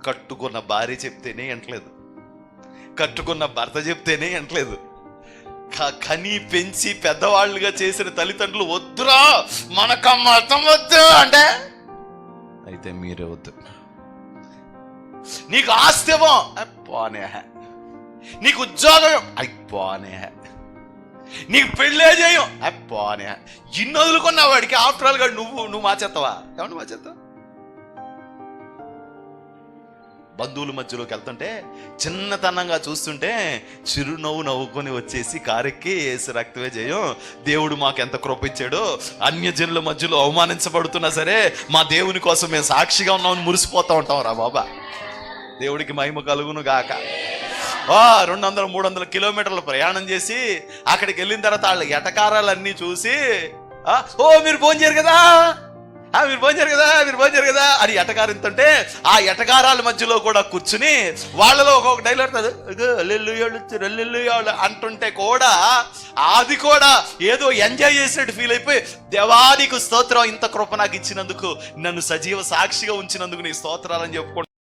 కట్టుకున్న భార్య చెప్తేనే వినట్లేదు, కట్టుకున్న భర్త చెప్తేనే వినట్లేదు. కని పెంచి పెద్దవాళ్ళుగా చేసిన తల్లిదండ్రులు వద్దురా మనకు మతం వద్దు అంటే, అయితే మీరే వద్దు. నీకు ఆస్తివో పోనే, నీకు ఉద్యోగం అయిపోనే, నీకు పెళ్ళే చేయం అయిపోనే, ఇన్ని వదులుకున్నా వాడికి ఆఫ్టర్ ఆల్ గా నువ్వు మార్చేస్తావా? ఏమన్నా మార్చేస్తావు? బంధువుల మధ్యలోకి వెళ్తుంటే చిన్నతనంగా చూస్తుంటే చిరునవ్వు నవ్వుకొని వచ్చేసి కారెక్కి ఏసు రక్తమే జయం, దేవుడు మాకు ఎంత కృప ఇచ్చాడో, అన్యజనుల మధ్యలో అవమానించబడుతున్నా సరే మా దేవుని కోసం మేము సాక్షిగా ఉన్నామని మురిసిపోతూ ఉంటాం రా బాబా. దేవుడికి మహిమ కలుగును గాక. 200-300 కిలోమీటర్లు ప్రయాణం చేసి అక్కడికి వెళ్ళిన తర్వాత వాళ్ళ ఎటకారాలన్నీ చూసి మీరు భోంచేరు కదా, మీరు భోంచేరు కదా అని ఎటకారింతుంటే ఆ ఎటకారాల మధ్యలో కూడా కూర్చుని వాళ్ళలో ఒక్కొక్క డైలాగ్ అంటుంటే కూడా అది కూడా ఏదో ఎంజాయ్ చేసినట్టు ఫీల్ అయిపోయి, దేవానికి స్తోత్రం, ఇంత కృప నాకు ఇచ్చినందుకు, నన్ను సజీవ సాక్షిగా ఉంచినందుకు నీ స్తోత్రాలని చెప్పుకుంటా